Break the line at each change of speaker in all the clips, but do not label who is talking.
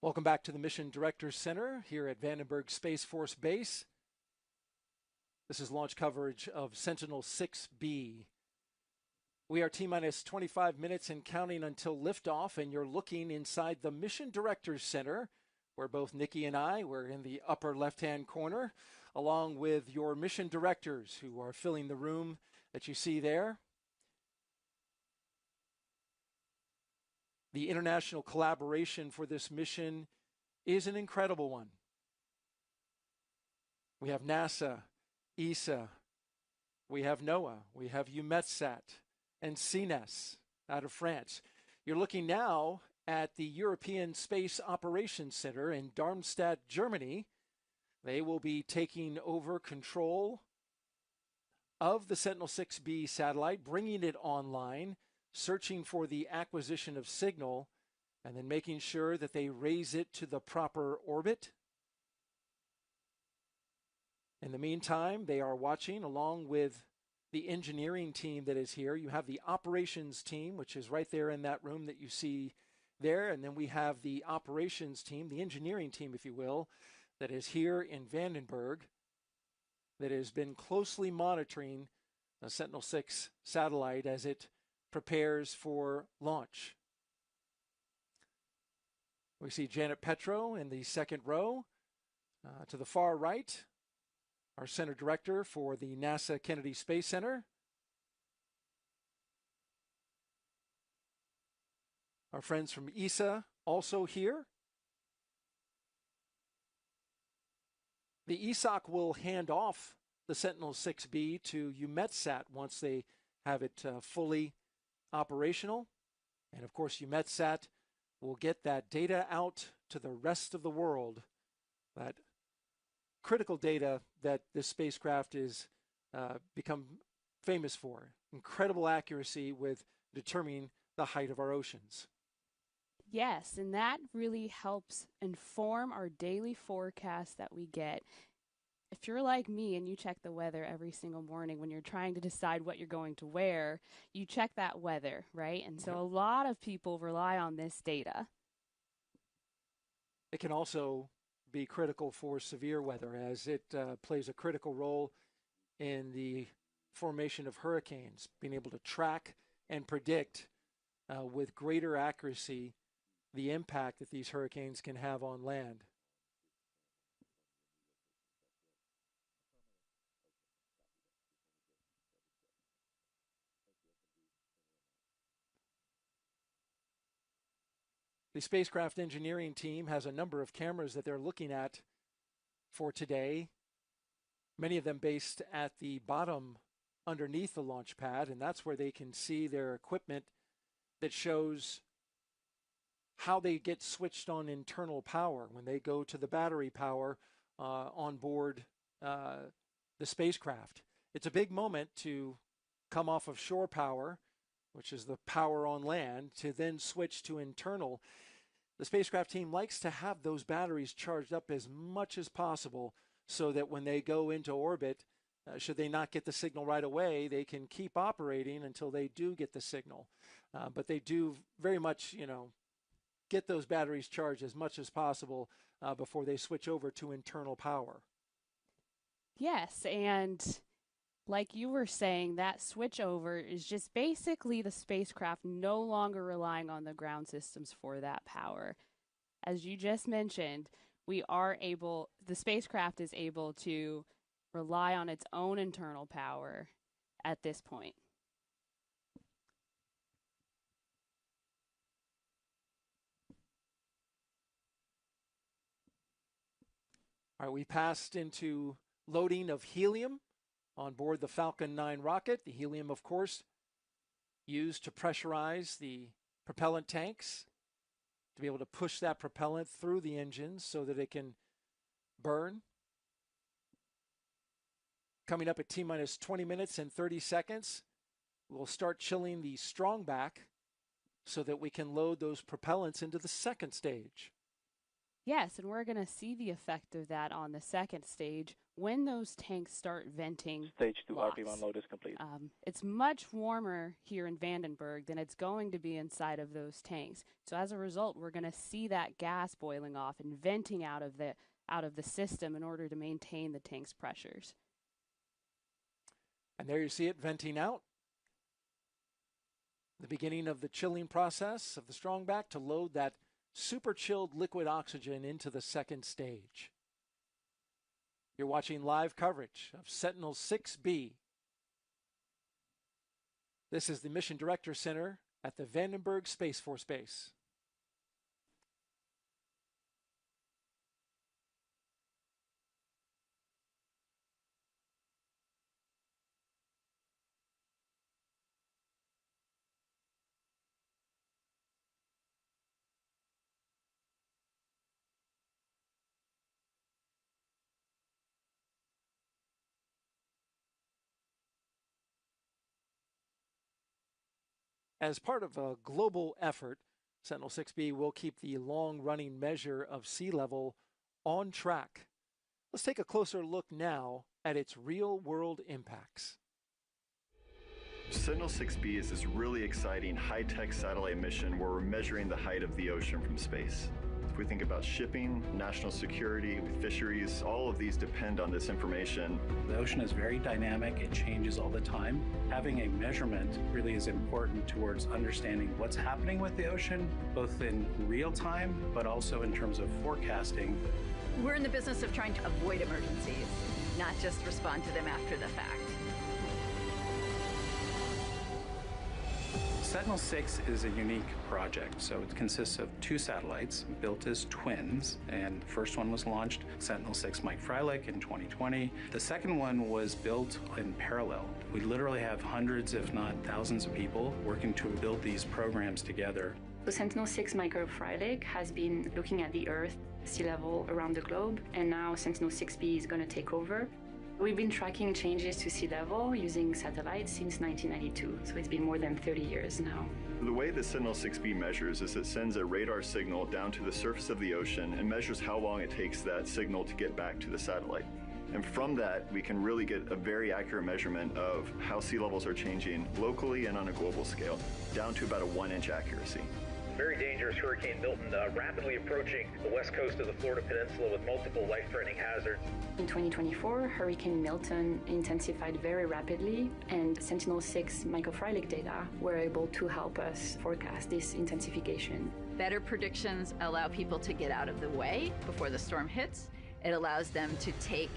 Welcome back to the Mission Directors Center here at Vandenberg Space Force Base. This is launch coverage of Sentinel-6B. We are T-minus 25 minutes and counting until liftoff, and you're looking inside the Mission Directors Center, where both Nikki and I were in the upper left-hand corner, along with your mission directors who are filling the room that you see there. The international collaboration for this mission is an incredible one. We have NASA, ESA, we have NOAA, we have EUMETSAT, and CNES out of France. You're looking now at the European Space Operations Center in Darmstadt, Germany. They will be taking over control of the Sentinel-6B satellite, bringing it online, searching for the acquisition of signal, and then making sure that they raise it to the proper orbit. In the meantime, they are watching along with the engineering team that is here. You have the operations team, which is right there in that room that you see there. And then we have the operations team, the engineering team, if you will, that is here in Vandenberg, that has been closely monitoring the Sentinel-6 satellite as it prepares for launch. We see Janet Petro in the second row. To the far right, our center director for the NASA Kennedy Space Center. Our friends from ESA also here. The ESOC will hand off the Sentinel-6B to EUMETSAT once they have it fully operational. And of course, EUMETSAT will get that data out to the rest of the world, that critical data that this spacecraft is become famous for. Incredible accuracy with determining the height of our oceans.
Yes, and that really helps inform our daily forecast that we get. If you're like me and you check the weather every single morning when you're trying to decide what you're going to wear, you check that weather, right? And so a lot of people rely on this data.
It can also be critical for severe weather, as it plays a critical role in the formation of hurricanes, being able to track and predict with greater accuracy the impact that these hurricanes can have on land. The spacecraft engineering team has a number of cameras that they're looking at for today, many of them based at the bottom underneath the launch pad, and that's where they can see their equipment that shows how they get switched on internal power when they go to the battery power on board the spacecraft. It's a big moment to come off of shore power, which is the power on land, to then switch to internal. The spacecraft team likes to have those batteries charged up as much as possible so that when they go into orbit, should they not get the signal right away, they can keep operating until they do get the signal. But they do very much, get those batteries charged as much as possible before they switch over to internal power.
Yes, and like you were saying, that switch over is just basically the spacecraft no longer relying on the ground systems for that power. As you just mentioned, the spacecraft is able to rely on its own internal power at this point.
All right, we passed into loading of helium on board the Falcon 9 rocket. The helium, of course, used to pressurize the propellant tanks to be able to push that propellant through the engines so that it can burn. Coming up at T-minus 20 minutes and 30 seconds, we'll start chilling the strong back so that we can load those propellants into the second stage.
Yes, and we're going to see the effect of that on the second stage when those tanks start venting
Stage 2
LOX,
RP1 load is complete.
it's much warmer here in Vandenberg than it's going to be inside of those tanks. So as a result, we're going to see that gas boiling off and venting out of the system in order to maintain the tank's pressures.
And there you see it venting out. The beginning of the chilling process of the strongback to load that super chilled liquid oxygen into the second stage. You're watching live coverage of Sentinel-6B. This is the Mission Director Center at the Vandenberg Space Force Base. As part of a global effort, Sentinel-6B will keep the long-running measure of sea level on track. Let's take a closer look now at its real-world impacts.
Sentinel-6B is this really exciting high-tech satellite mission where we're measuring the height of the ocean from space. If we think about shipping, national security, fisheries, all of these depend on this information.
The ocean is very dynamic, it changes all the time. Having a measurement really is important towards understanding what's happening with the ocean, both in real time, but also in terms of forecasting.
We're in the business of trying to avoid emergencies, not just respond to them after the fact.
Sentinel-6 is a unique project, so it consists of 2 satellites built as twins, and the first one was launched, Sentinel-6 Mike Freilich, in 2020. The second one was built in parallel. We literally have hundreds, if not thousands of people working to build these programs together.
So Sentinel-6 Mike Freilich has been looking at the Earth, sea level around the globe, and now Sentinel-6B is going to take over. We've been tracking changes to sea level using satellites since 1992, so it's been more than 30 years now.
The way the Sentinel-6B measures is it sends a radar signal down to the surface of the ocean and measures how long it takes that signal to get back to the satellite. And from that, we can really get a very accurate measurement of how sea levels are changing locally and on a global scale, down to about a 1-inch accuracy.
Very dangerous Hurricane Milton rapidly approaching the west coast of the Florida Peninsula with multiple life-threatening hazards.
In 2024, Hurricane Milton intensified very rapidly, and Sentinel-6 Mike Freilich data were able to help us forecast this intensification.
Better predictions allow people to get out of the way before the storm hits. It allows them to take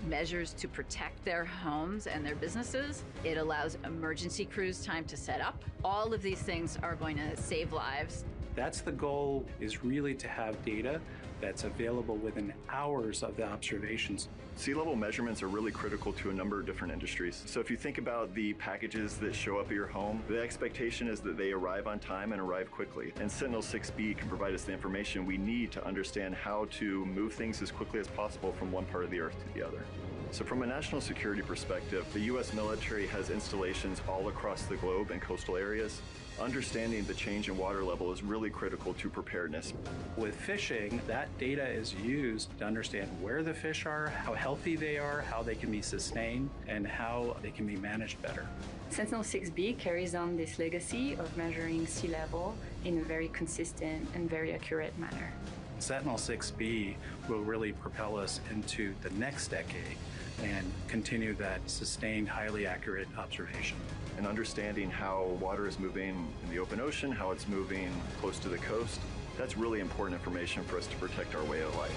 measures to protect their homes and their businesses. It allows emergency crews time to set up. All of these things are going to save lives.
That's the goal, is really to have data that's available within hours of the observations.
Sea level measurements are really critical to a number of different industries. So if you think about the packages that show up at your home, the expectation is that they arrive on time and arrive quickly. And Sentinel-6B can provide us the information we need to understand how to move things as quickly as possible from one part of the Earth to the other. So from a national security perspective, the U.S. military has installations all across the globe in coastal areas. Understanding the change in water level is really critical to preparedness.
With fishing, that data is used to understand where the fish are, how healthy they are, how they can be sustained, and how they can be managed better.
Sentinel-6B carries on this legacy of measuring sea level in a very consistent and very accurate manner.
Sentinel-6B will really propel us into the next decade and continue that sustained, highly accurate observation.
And understanding how water is moving in the open ocean, how it's moving close to the coast, that's really important information for us to protect our way of life.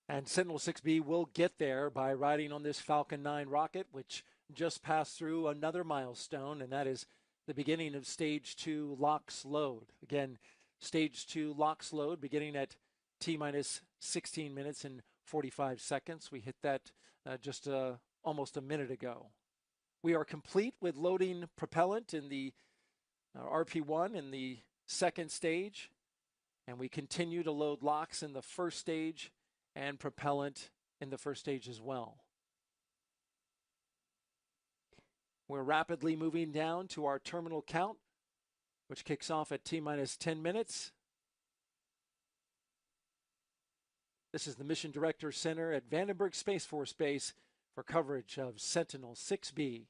And Sentinel-6B will get there by riding on this Falcon 9 rocket, which just passed through another milestone, and that is the beginning of Stage 2 LOX load. Again, Stage 2 LOX load beginning at T-minus 16 minutes and 45 seconds. We hit that just almost a minute ago. We are complete with loading propellant in the RP1 in the second stage, and we continue to load LOX in the first stage and propellant in the first stage as well. We're rapidly moving down to our terminal count which kicks off at T-minus 10 minutes. This is the Mission Director Center at Vandenberg Space Force Base for coverage of Sentinel-6B.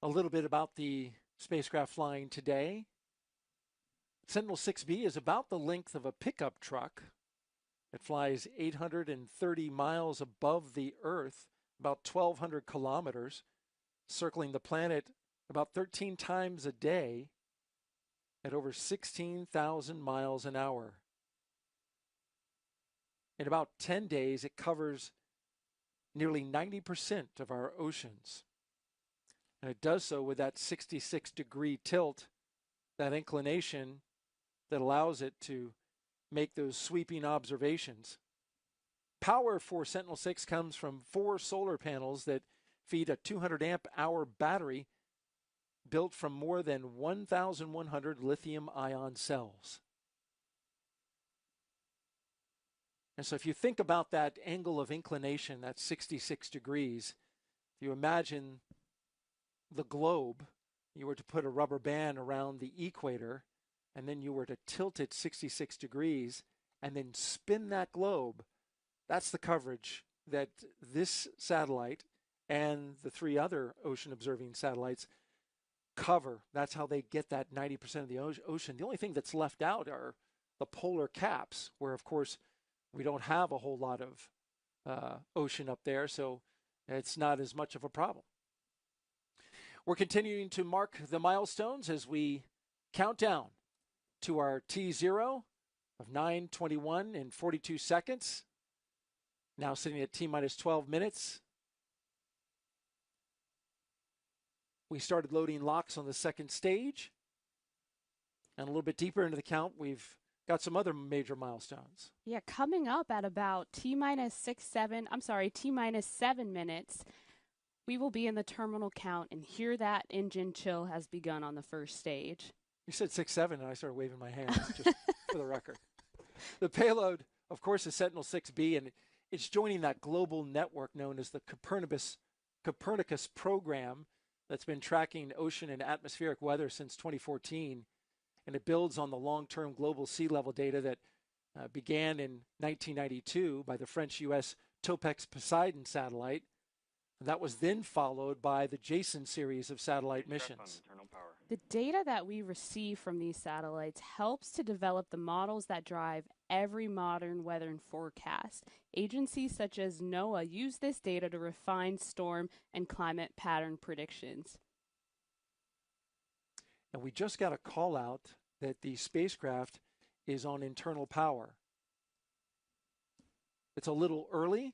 A little bit about the spacecraft flying today. Sentinel-6B is about the length of a pickup truck. It flies 830 miles above the Earth, about 1,200 kilometers, circling the planet about 13 times a day at over 16,000 miles an hour. In about 10 days, it covers nearly 90% of our oceans. And it does so with that 66-degree tilt, that inclination that allows it to make those sweeping observations. Power for Sentinel-6 comes from 4 solar panels that feed a 200 amp hour battery built from more than 1,100 lithium-ion cells. And so if you think about that angle of inclination, that 66 degrees, if you imagine the globe, you were to put a rubber band around the equator, and then you were to tilt it 66 degrees and then spin that globe, that's the coverage that this satellite and the 3 other ocean observing satellites cover. That's how they get that 90% of the ocean. The only thing that's left out are the polar caps, where of course we don't have a whole lot of ocean up there, so it's not as much of a problem. We're continuing to mark the milestones as we count down to our T0 of 9:21 and 42 seconds. Now sitting at T-minus 12 minutes. We started loading locks on the second stage. And a little bit deeper into the count, we've got some other major milestones.
Yeah, coming up at about T-minus 7 minutes, we will be in the terminal count and hear that engine chill has begun on the first stage.
You said 6-7, and I started waving my hands, just for the record. The payload, of course, is Sentinel-6B, and it's joining that global network known as the Copernicus program that's been tracking ocean and atmospheric weather since 2014. And it builds on the long-term global sea level data that began in 1992 by the French-U.S. Topex Poseidon satellite. And that was then followed by the Jason series of satellite missions.
The data that we receive from these satellites helps to develop the models that drive every modern weather and forecast. Agencies such as NOAA use this data to refine storm and climate pattern predictions.
And we just got a call out that the spacecraft is on internal power. It's a little early,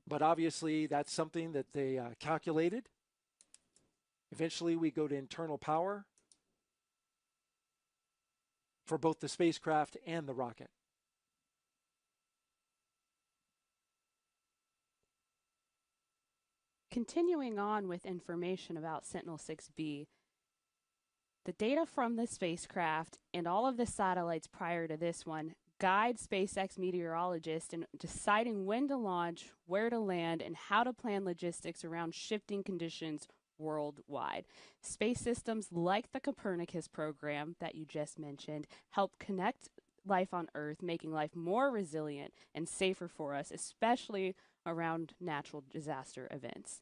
but obviously that's something that they calculated. Eventually we go to internal power for both the spacecraft and the rocket.
Continuing on with information about Sentinel-6B, the data from the spacecraft and all of the satellites prior to this one guide SpaceX meteorologists in deciding when to launch, where to land, and how to plan logistics around shifting conditions worldwide. Space systems like the Copernicus program that you just mentioned help connect life on Earth, making life more resilient and safer for us, especially around natural disaster events.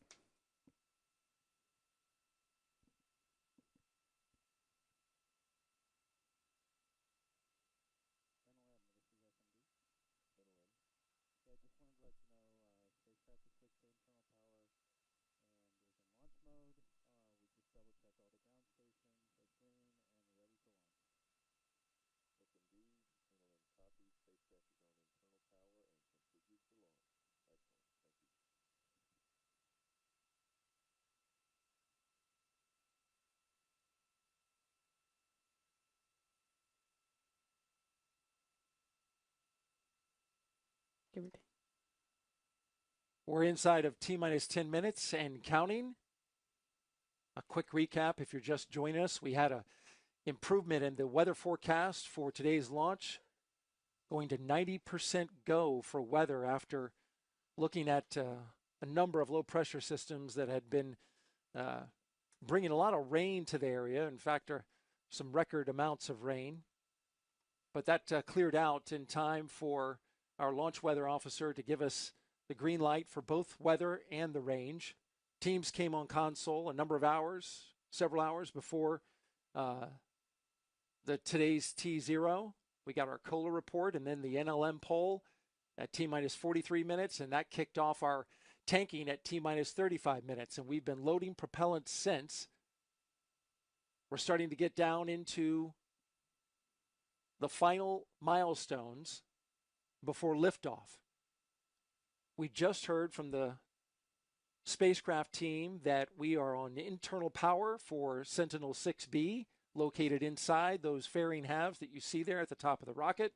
We're inside of T-minus 10 minutes and counting. A quick recap if you're just joining us. We had a improvement in the weather forecast for today's launch, going to 90% go for weather after looking at a number of low pressure systems that had been bringing a lot of rain to the area. In fact, some record amounts of rain. But that cleared out in time for our launch weather officer to give us the green light for both weather and the range. Teams came on console a number of hours, several hours before today's T0. We got our COLA report and then the NLM poll at T-minus 43 minutes, and that kicked off our tanking at T-minus 35 minutes. And we've been loading propellant since. We're starting to get down into the final milestones before liftoff. We just heard from the spacecraft team that we are on internal power for Sentinel-6B, located inside those fairing halves that you see there at the top of the rocket.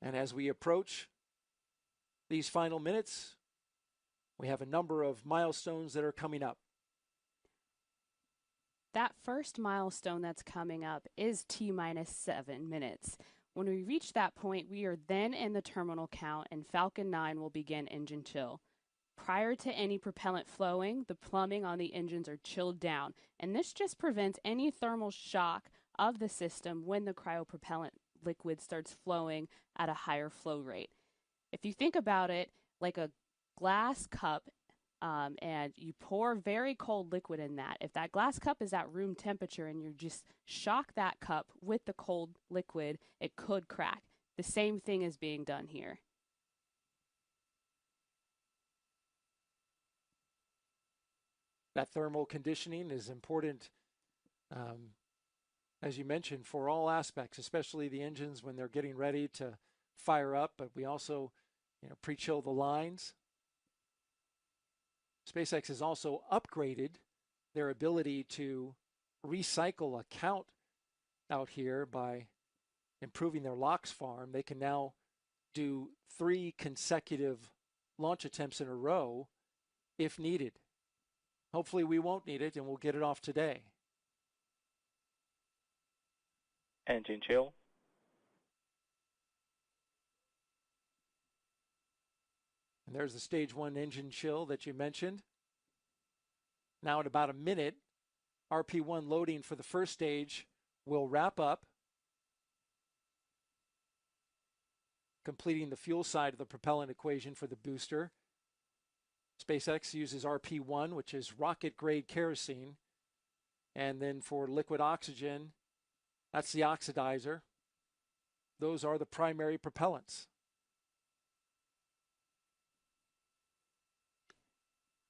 And as we approach these final minutes, we have a number of milestones that are coming up.
That first milestone that's coming up is T-minus 7 minutes. When we reach that point, we are then in the terminal count and Falcon 9 will begin engine chill. Prior to any propellant flowing, the plumbing on the engines are chilled down, and this just prevents any thermal shock of the system when the cryopropellant liquid starts flowing at a higher flow rate. If you think about it like a glass cup, and you pour very cold liquid in that. If that glass cup is at room temperature and you just shock that cup with the cold liquid, it could crack. The same thing is being done here.
That thermal conditioning is important, as you mentioned, for all aspects, especially the engines when they're getting ready to fire up, but we also pre-chill the lines. SpaceX has also upgraded their ability to recycle a count out here by improving their LOX farm. They can now do 3 consecutive launch attempts in a row if needed. Hopefully we won't need it and we'll get it off today.
Engine chill.
And there's the stage 1 engine chill that you mentioned. Now at about a minute, RP1 loading for the first stage will wrap up, completing the fuel side of the propellant equation for the booster. SpaceX uses RP1, which is rocket-grade kerosene. And then for liquid oxygen, that's the oxidizer. Those are the primary propellants.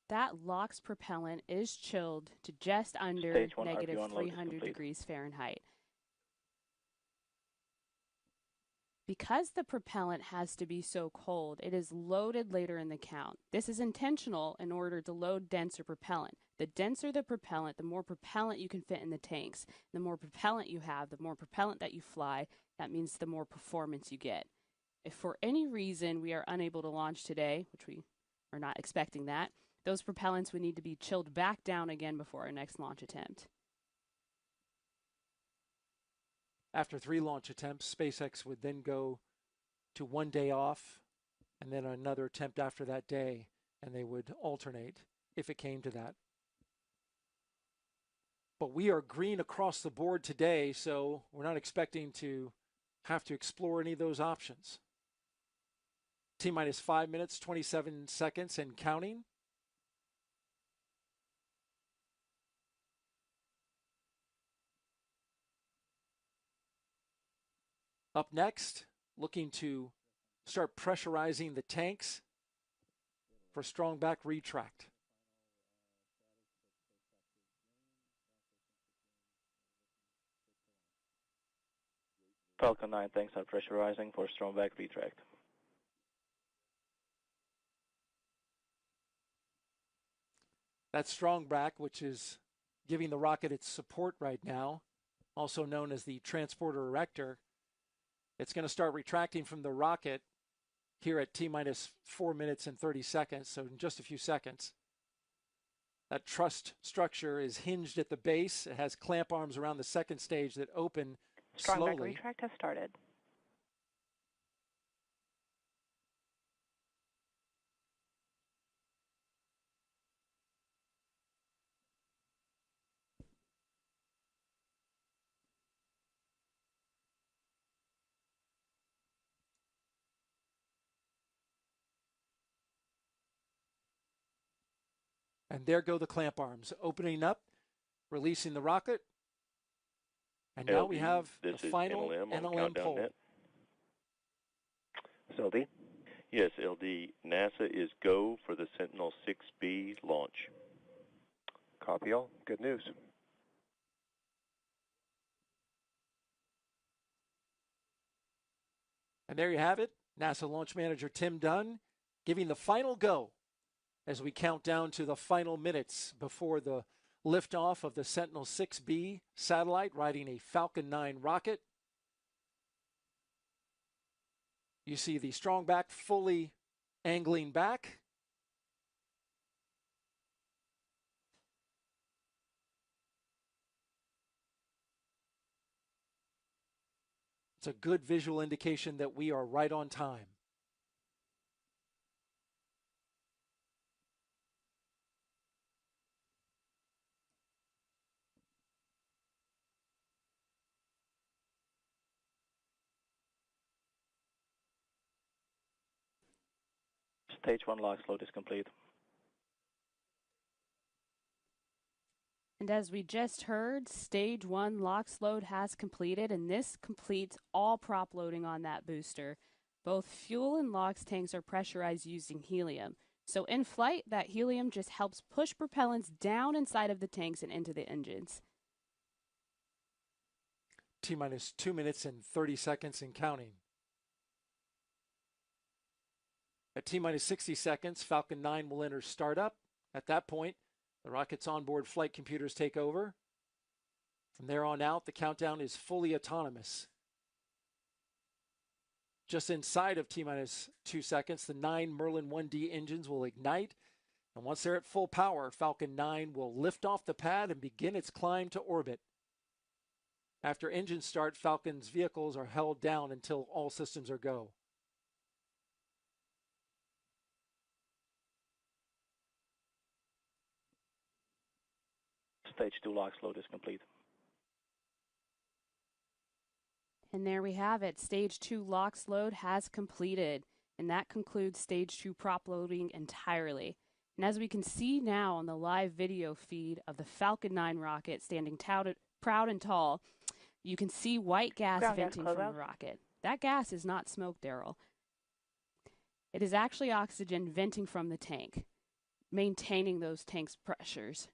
That LOX propellant is chilled to just under negative 300 degrees Fahrenheit. Because the propellant has to be so cold, it is loaded later in the count. This is intentional in order to load denser propellant. The denser the propellant, the more propellant you can fit in the tanks. The more propellant you have, the more propellant that you fly, that means the more performance you get. If for any reason we are unable to launch today, which we are not expecting that, those propellants would need to be chilled back down again before our next launch attempt.
After 3 launch attempts, SpaceX would then go to 1 day off and then another attempt after that day, and they would alternate if it came to that. But we are green across the board today, so we're not expecting to have to explore any of those options. T-minus 5 minutes, 27 seconds and counting. Up next, looking to start pressurizing the tanks for strong back retract.
Falcon 9 tanks are pressurizing for strong back retract.
That strong back, which is giving the rocket its support right now, also known as the transporter erector, it's going to start retracting from the rocket here at T-minus 4 minutes and 30 seconds, so in just a few seconds. That truss structure is hinged at the base. It has clamp arms around the second stage that open
strong
slowly.
Back retract has started.
And there go the clamp arms, opening up, releasing the rocket. And now we have the final NLM pull.
LD? Yes, LD. NASA is go for the Sentinel-6B launch.
Copy all. Good news.
And there you have it. NASA launch manager Tim Dunn giving the final go as we count down to the final minutes before the liftoff of the Sentinel-6B satellite riding a Falcon 9 rocket. You see the strong back fully angling back. It's a good visual indication that we are right on time.
Stage 1 LOX load is complete.
And as we just heard, Stage 1 LOX load has completed, and this completes all prop loading on that booster. Both fuel and LOX tanks are pressurized using helium. So in flight, that helium just helps push propellants down inside of the tanks and into the engines.
T-minus 2 minutes and 30 seconds and counting. At T-minus 60 seconds, Falcon 9 will enter startup. At that point, the rocket's onboard flight computers take over. From there on out, the countdown is fully autonomous. Just inside of T-minus 2 seconds, the 9 Merlin 1D engines will ignite. And once they're at full power, Falcon 9 will lift off the pad and begin its climb to orbit. After engine start, Falcon's vehicles are held down until all systems are go.
Stage 2 LOX load is complete.
And there we have it. Stage 2 LOX load has completed. And that concludes Stage 2 prop loading entirely. And as we can see now on the live video feed of the Falcon 9 rocket standing proud and tall, you can see white gas venting from the rocket. That gas is not smoke, Daryl. It is actually oxygen venting from the tank, maintaining those tanks' pressures.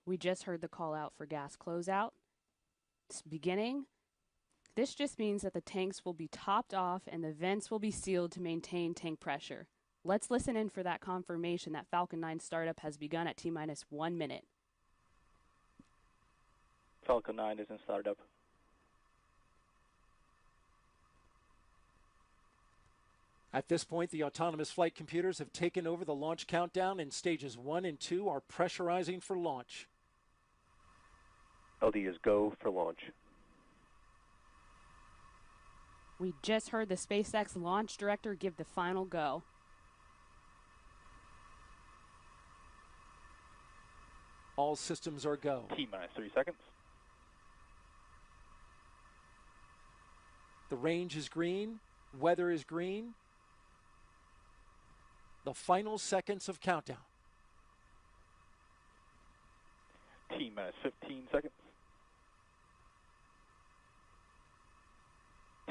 We just heard the call out for gas closeout. It's beginning. This just means that the tanks will be topped off and the vents will be sealed to maintain tank pressure. Let's listen in for that confirmation that Falcon 9 startup has begun at T-minus 1 minute.
Falcon 9 is in startup.
At this point, the autonomous flight computers have taken over the launch countdown, and stages 1 and 2 are pressurizing for launch.
LD is go for launch.
We just heard the SpaceX launch director give the final go.
All systems are go.
T-minus 3 seconds.
The range is green. Weather is green. The final seconds of countdown.
T-minus 15 seconds.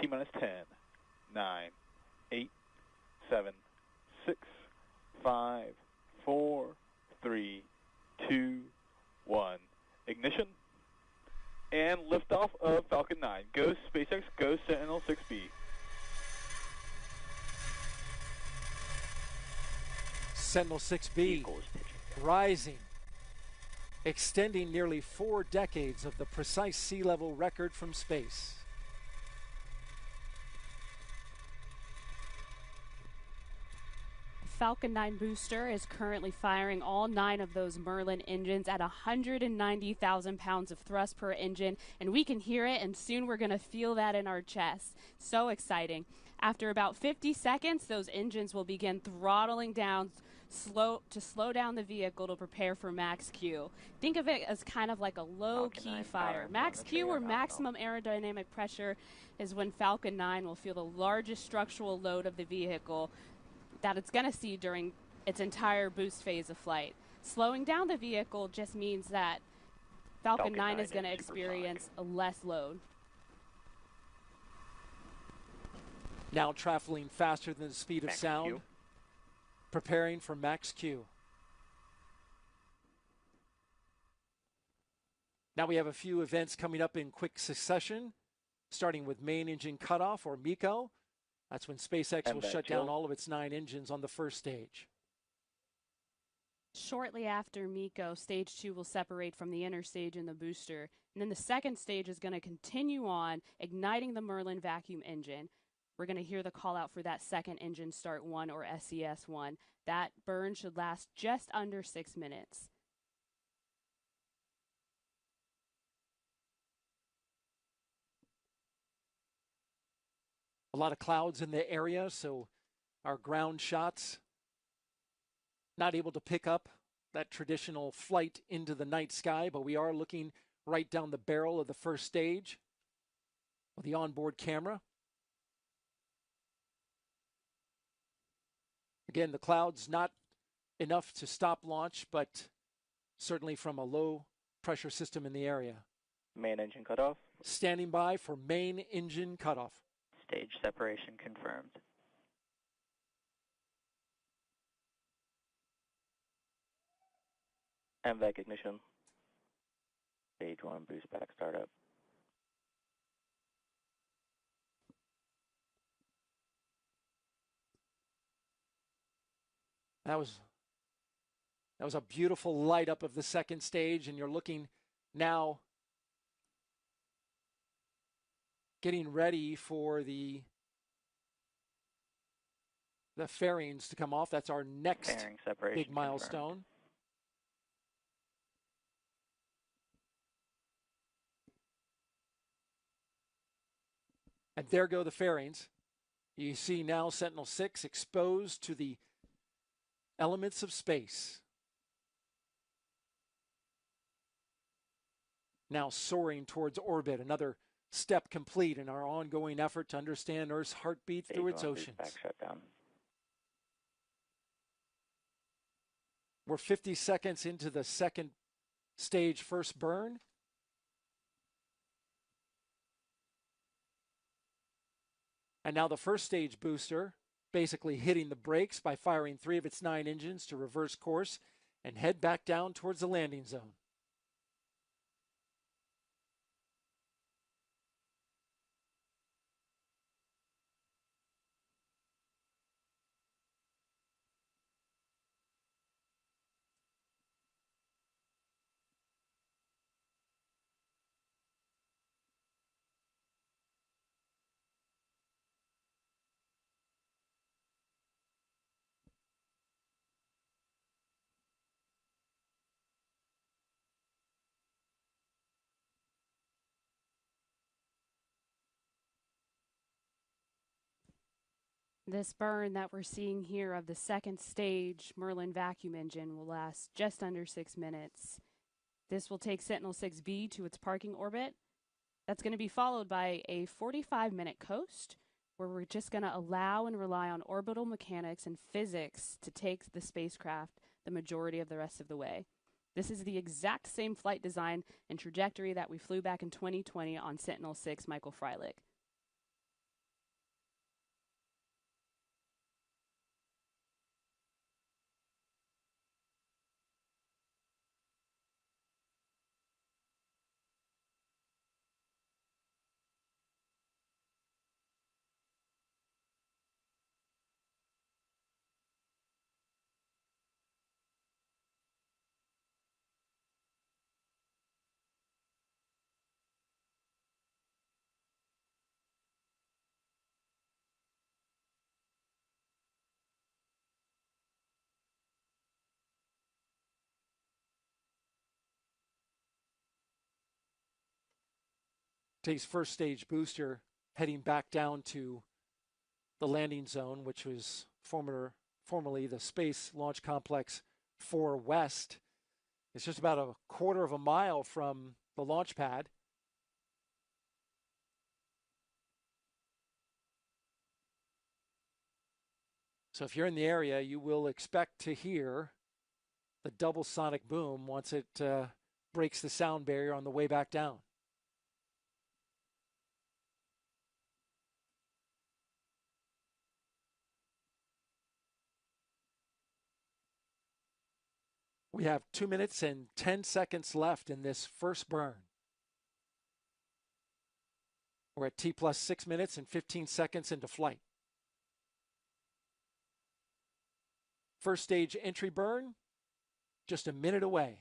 T-minus 10, 9, 8, 7, 6, 5, 4, 3, 2, 1. Ignition. And liftoff of Falcon 9. Go SpaceX, go Sentinel 6B.
Sentinel 6B rising, extending nearly 4 decades of the precise sea level record from space.
Falcon 9 booster is currently firing all 9 of those Merlin engines at 190,000 pounds of thrust per engine, and we can hear it, and soon we're going to feel that in our chests. So exciting. After about 50 seconds, those engines will begin throttling down to slow down the vehicle to prepare for max Q. Think of it as kind of like a low-key fire. Max Q, or maximum aerodynamic pressure, is when Falcon 9 will feel the largest structural load of the vehicle that it's going to see during its entire boost phase of flight. Slowing down the vehicle just means that Falcon 9 is going to experience a less load.
Now traveling faster than the speed of sound.
Q.
Preparing for max Q. Now we have a few events coming up in quick succession, starting with main engine cutoff, or MECO. That's when SpaceX will shut down all of its 9 engines on the first stage.
Shortly after MECO, stage 2 will separate from the inner stage in the booster, and then the second stage is going to continue on, igniting the Merlin vacuum engine. We're going to hear the call out for that second engine start 1, or SES1. That burn should last just under 6 minutes.
A lot of clouds in the area, so our ground shots not able to pick up that traditional flight into the night sky, but we are looking right down the barrel of the first stage with the onboard camera. Again, the clouds not enough to stop launch, but certainly from a low pressure system in the area.
Main engine cutoff.
Standing by for main engine cutoff.
Stage separation confirmed. MVAC ignition. Stage 1 boost back startup.
That was a beautiful light up of the second stage, and you're looking now getting ready for the fairings to come off. That's our next big milestone. Confirmed. And there go the fairings. You see now Sentinel 6 exposed to the elements of space. Now soaring towards orbit, another step complete in our ongoing effort to understand Earth's heartbeat through its oceans. We're 50 seconds into the second stage first burn. And now the first stage booster basically hitting the brakes by firing 3 of its 9 engines to reverse course and head back down towards the landing zone.
This burn that we're seeing here of the second stage Merlin vacuum engine will last just under 6 minutes. This will take Sentinel-6B to its parking orbit. That's going to be followed by a 45-minute coast, where we're just going to allow and rely on orbital mechanics and physics to take the spacecraft the majority of the rest of the way. This is the exact same flight design and trajectory that we flew back in 2020 on Sentinel-6 Michael Freilich.
Today's first stage booster heading back down to the landing zone, which was formerly the Space Launch Complex 4 West. It's just about a quarter of a mile from the launch pad. So if you're in the area, you will expect to hear the double sonic boom once it breaks the sound barrier on the way back down. We have 2 minutes and 10 seconds left in this first burn. We're at T plus 6 minutes and 15 seconds into flight. First stage entry burn, just a minute away.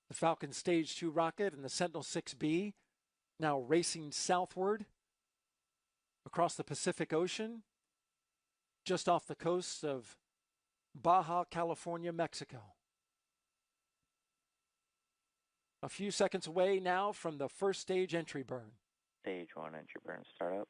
The Falcon Stage 2 rocket and the Sentinel-6B now racing southward across the Pacific Ocean, just off the coast of Baja California, Mexico. A few seconds away now from the first stage entry burn.
Stage 1 entry burn startup.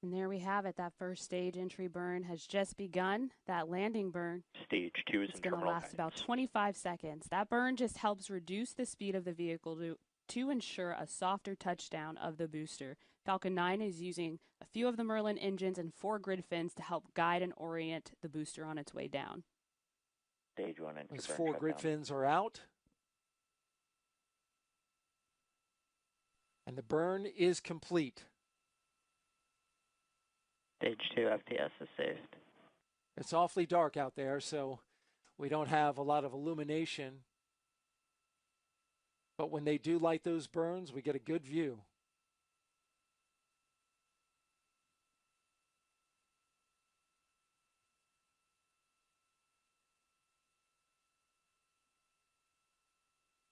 And there we have it. That first stage entry burn has just begun. That landing burn,
Stage 2 is
it's going to last about 25 seconds. That burn just helps reduce the speed of the vehicle to ensure a softer touchdown of the booster. Falcon 9 is using a few of the Merlin engines and 4 grid fins to help guide and orient the booster on its way down.
Stage 1 entry
Those
burn
4 grid
shutdown.
fins are out. And the burn is complete.
Stage 2 FTS is saved.
It's awfully dark out there, so we don't have a lot of illumination. But when they do light those burns, we get a good view.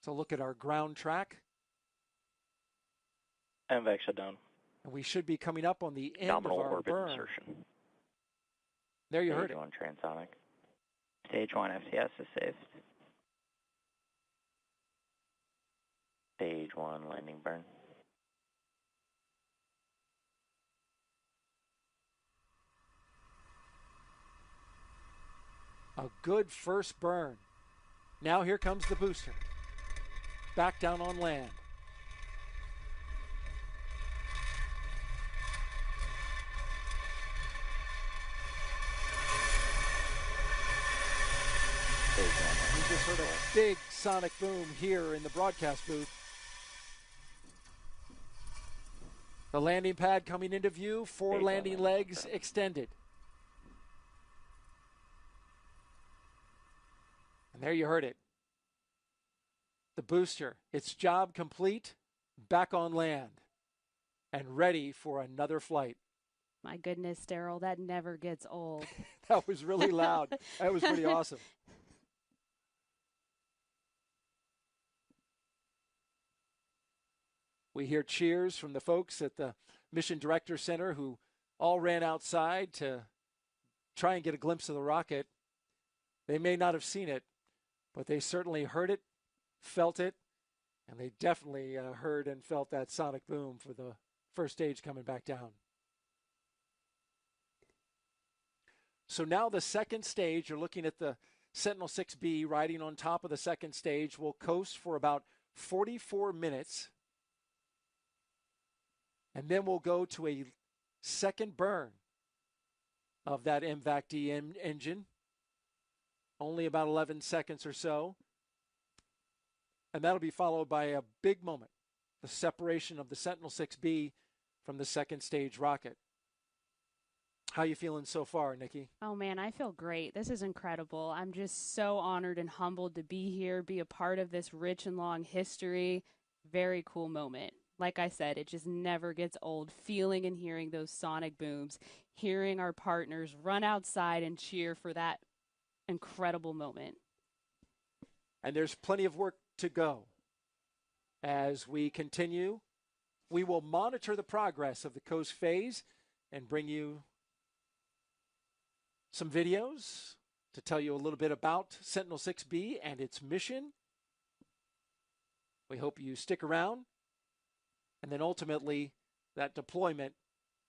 So look at our ground track.
MVAC shutdown.
And we should be coming up on the end
Nominal
of our
orbit
burn.
insertion.
There you heard it.
Stage 1 transonic. Stage 1 FTS is saved. Stage 1 landing burn.
A good first burn. Now here comes the booster. Back down on land. We just heard a big sonic boom here in the broadcast booth. The landing pad coming into view, 4 landing legs extended. And there you heard it. The booster, its job complete, back on land and ready for another flight.
My goodness, Daryl, that never gets old.
That was really loud. That was pretty awesome. We hear cheers from the folks at the Mission Director Center who all ran outside to try and get a glimpse of the rocket. They may not have seen it, but they certainly heard it, felt it, and they definitely heard and felt that sonic boom for the first stage coming back down. So now the second stage, you're looking at the Sentinel-6B riding on top of the second stage, will coast for about 44 minutes. And then we'll go to a second burn of that MVAC-D engine, only about 11 seconds or so. And that'll be followed by a big moment, the separation of the Sentinel-6B from the second stage rocket. How you feeling so far, Nikki?
Oh, man, I feel great. This is incredible. I'm just so honored and humbled to be here, be a part of this rich and long history. Very cool moment. Like I said, it just never gets old, feeling and hearing those sonic booms, hearing our partners run outside and cheer for that incredible moment.
And there's plenty of work to go. As we continue, we will monitor the progress of the coast phase and bring you some videos to tell you a little bit about Sentinel-6B and its mission. We hope you stick around. And then ultimately, that deployment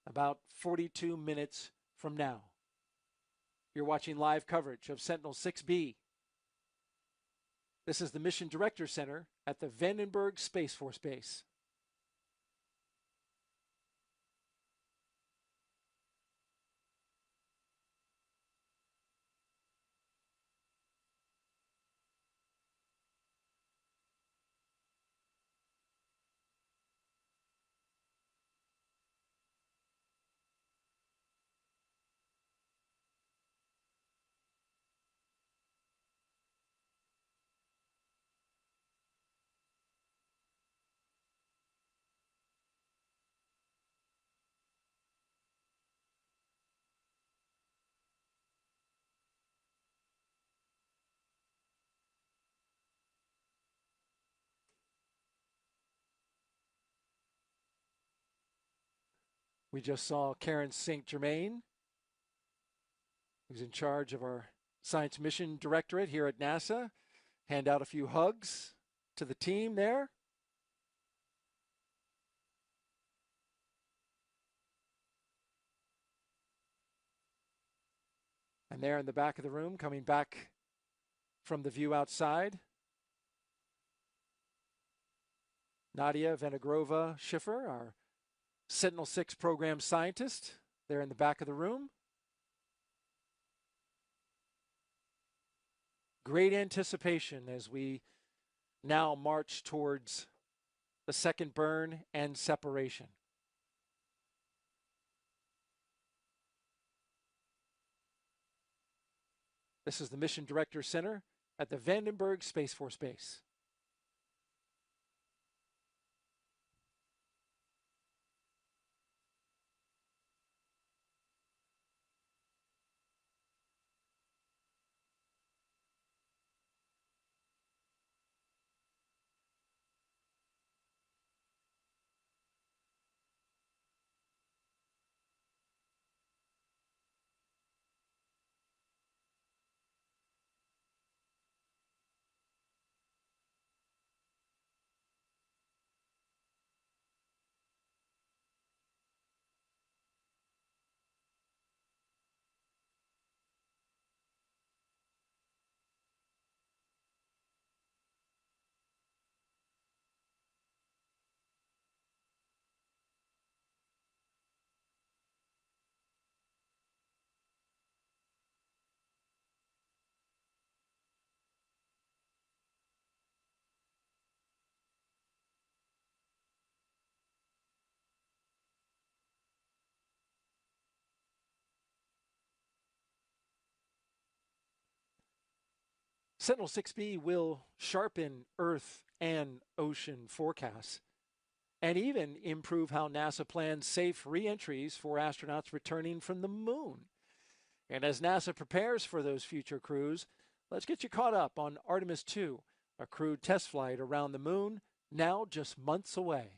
about 42 minutes from now. You're watching live coverage of Sentinel-6B. This is the Mission Director Center at the Vandenberg Space Force Base. We just saw Karen St. Germain, who's in charge of our Science Mission Directorate here at NASA, hand out a few hugs to the team there. And there in the back of the room, coming back from the view outside, Nadia Venegrova-Schiffer, our Sentinel-6 program scientist, there in the back of the room. Great anticipation as we now march towards the second burn and separation. This is the Mission Director Center at the Vandenberg Space Force Base. Sentinel-6B will sharpen Earth and ocean forecasts and even improve how NASA plans safe re-entries for astronauts returning from the moon. And as NASA prepares for those future crews, let's get you caught up on Artemis 2, a crewed test flight around the moon, now just months away.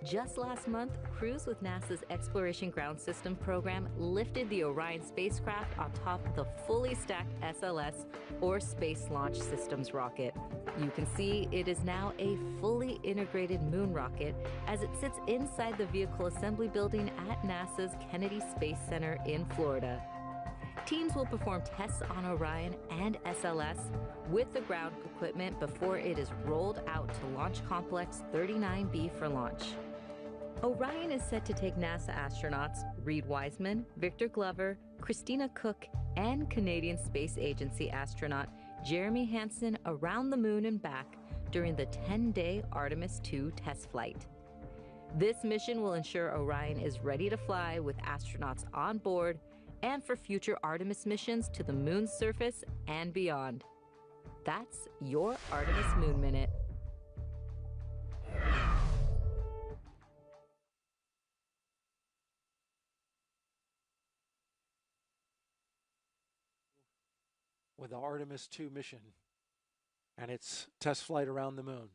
Just last month, crews with NASA's Exploration Ground System program lifted the Orion spacecraft on top of the fully stacked SLS, or Space Launch Systems rocket. You can see it is now a fully integrated moon rocket as it sits inside the vehicle assembly building at NASA's Kennedy Space Center in Florida. Teams will perform tests on Orion and SLS with the ground equipment before it is rolled out to Launch Complex 39B for launch. Orion is set to take NASA astronauts Reed Wiseman, Victor Glover, Christina Cook, and Canadian Space Agency astronaut Jeremy Hansen around the moon and back during the 10-day Artemis 2 test flight. This mission will ensure Orion is ready to fly with astronauts on board and for future Artemis missions to the moon's surface and beyond. That's your Artemis Moon Minute.
With the Artemis 2 mission and its test flight around the moon.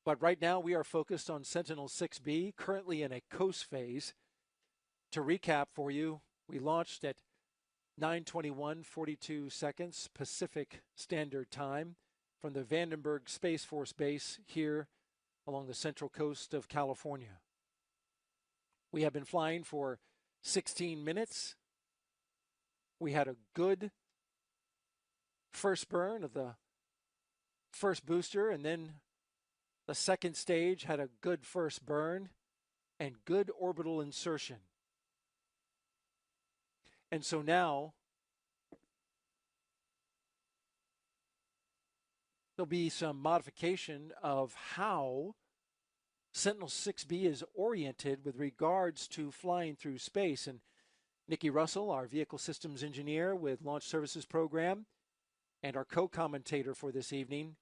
But right now we are focused on Sentinel 6B, currently in a coast phase. To recap for you, we launched at 9:21:42 seconds Pacific Standard Time from the Vandenberg Space Force Base here along the central coast of California. We have been flying for 16 minutes. We had a good first burn of the first booster, and then the second stage had a good first burn and good orbital insertion. And so now there'll be some modification of how Sentinel 6B is oriented with regards to flying through space. And Nikki Russell, our vehicle systems engineer with Launch Services Program, and our co-commentator for this evening.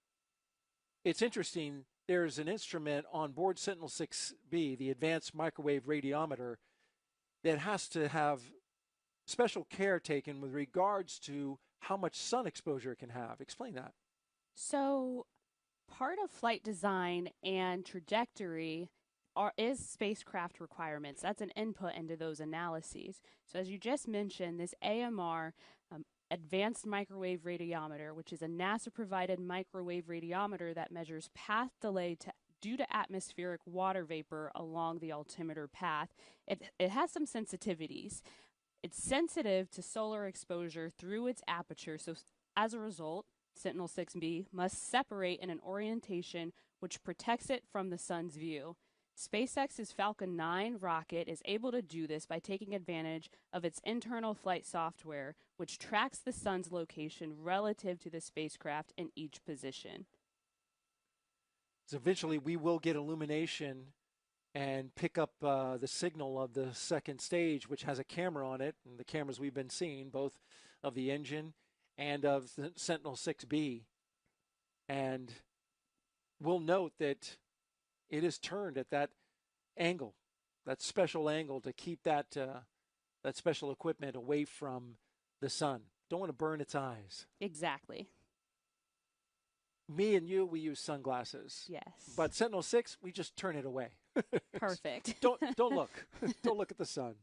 It's interesting, there's an instrument on board Sentinel 6B, the Advanced Microwave Radiometer, that has to have special care taken with regards to how much sun exposure it can have. Explain that.
So part of flight design and trajectory is spacecraft requirements. That's an input into those analyses. So as you just mentioned, this AMR, Advanced Microwave Radiometer, which is a NASA-provided microwave radiometer that measures path delay due to atmospheric water vapor along the altimeter path. It has some sensitivities. It's sensitive to solar exposure through its aperture, so as a result, Sentinel 6B must separate in an orientation which protects it from the sun's view. SpaceX's Falcon 9 rocket is able to do this by taking advantage of its internal flight software, which tracks the sun's location relative to the spacecraft in each position.
So eventually we will get illumination and pick up the signal of the second stage, which has a camera on it, and the cameras we've been seeing, both of the engine and of the Sentinel 6B. And we'll note that it is turned at that angle, that special angle, to keep that that special equipment away from the sun. Don't want to burn its eyes.
Exactly.
Me and you, we use sunglasses.
Yes.
But Sentinel 6, we just turn it away.
Perfect.
Don't look. Don't look at the sun.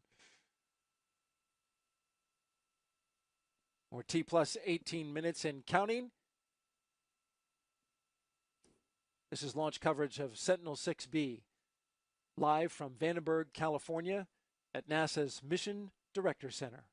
We're T plus 18 minutes and counting. This is launch coverage of Sentinel 6B, live from Vandenberg, California, at NASA's Mission Director Center.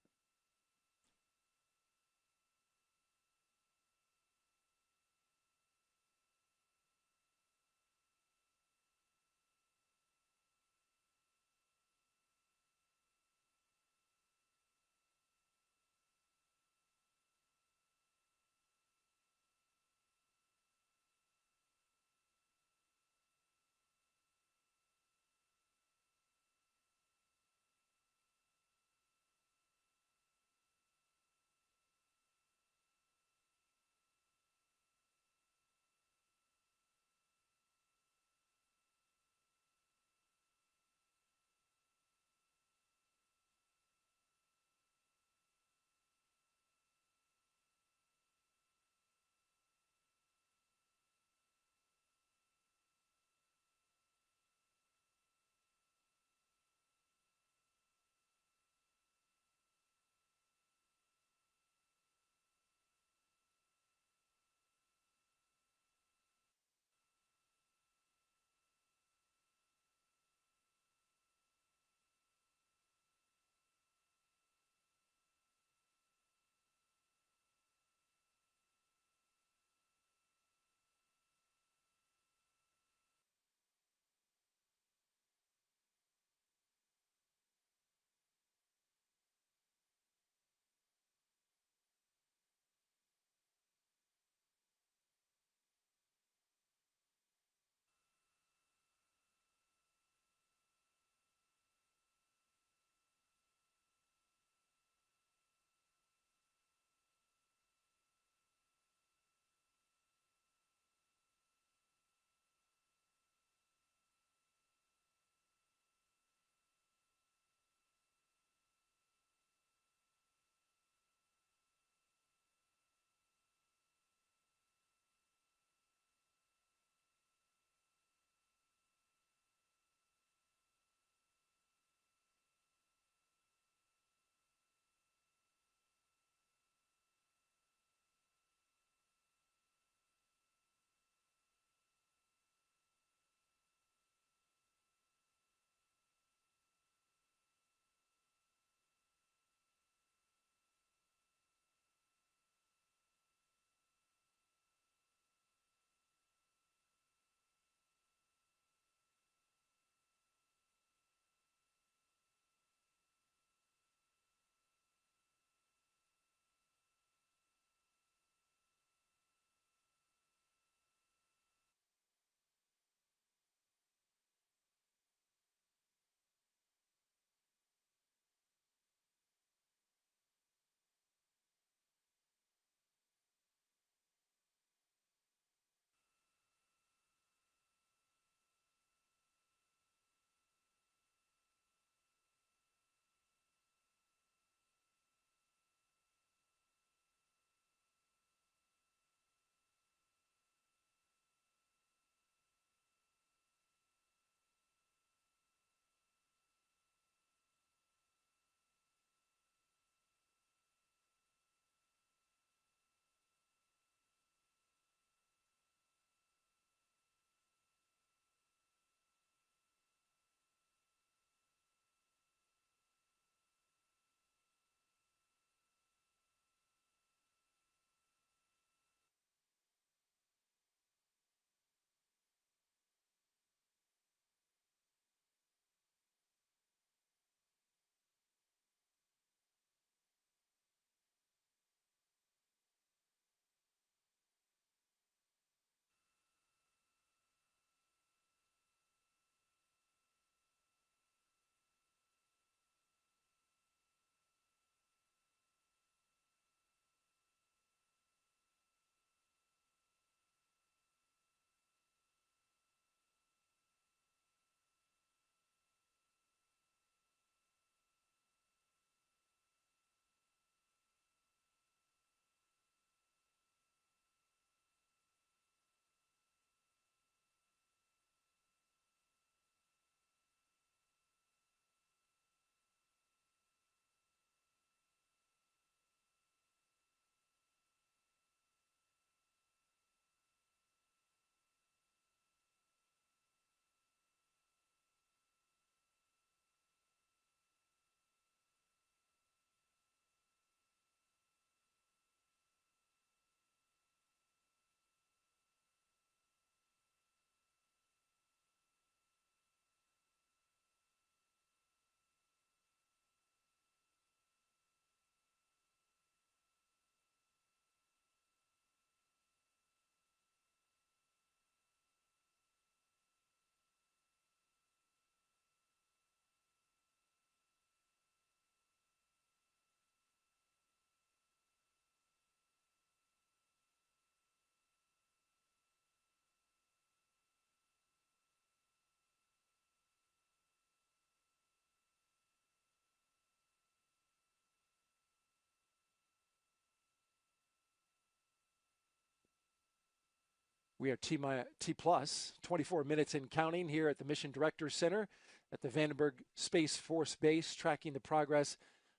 We are T plus 24 minutes and counting here at the Mission Directors Center at the Vandenberg Space Force Base, tracking the progress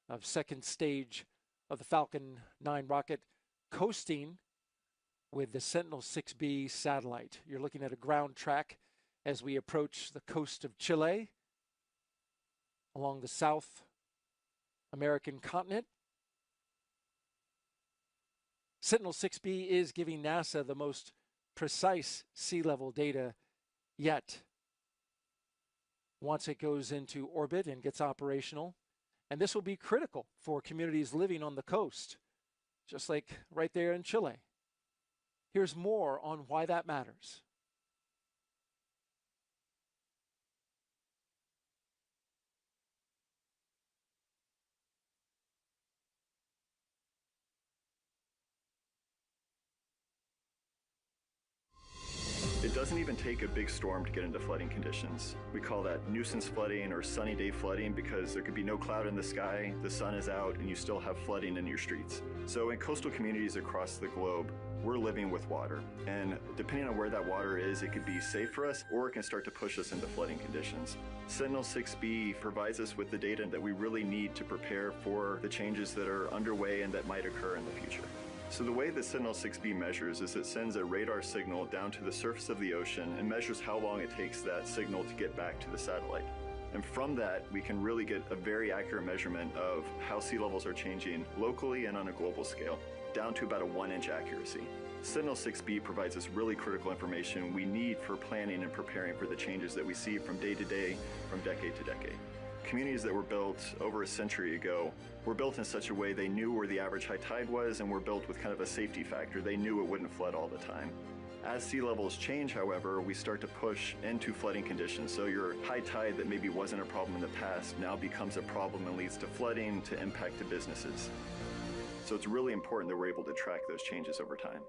of second stage of the Falcon 9 rocket, coasting with the Sentinel-6B satellite. You're looking at a ground track as we approach the coast of Chile along the South American continent. Sentinel-6B is giving NASA the most precise sea level data yet. Once it goes into orbit and gets operational, and this will be critical for communities living on the coast, just like right there in Chile. Here's more on why that matters.
It doesn't even take a big storm to get into flooding conditions. We call that nuisance flooding or sunny day flooding because there could be no cloud in the sky, the sun is out, and you still have flooding in your streets. So in coastal communities across the globe, we're living with water. And depending on where that water is, it could be safe for us or it can start to push us into flooding conditions. Sentinel-6B provides us with the data that we really need to prepare for the changes that are underway and that might occur in the future. So the way the Sentinel-6B measures is it sends a radar signal down to the surface of the ocean and measures how long it takes that signal to get back to the satellite. And from that, we can really get a very accurate measurement of how sea levels are changing locally and on a global scale, down to about a 1-inch accuracy. Sentinel-6B provides us really critical information we need for planning and preparing for the changes that we see from day to day, from decade to decade. Communities that were built over a century ago were built in such a way they knew where the average high tide was and were built with kind of a safety factor. They knew it wouldn't flood all the time. As sea levels change, however, we start to push into flooding conditions. So your high tide that maybe wasn't a problem in the past now becomes a problem and leads to flooding, to impact to businesses. So it's really important that we're able to track those changes over time.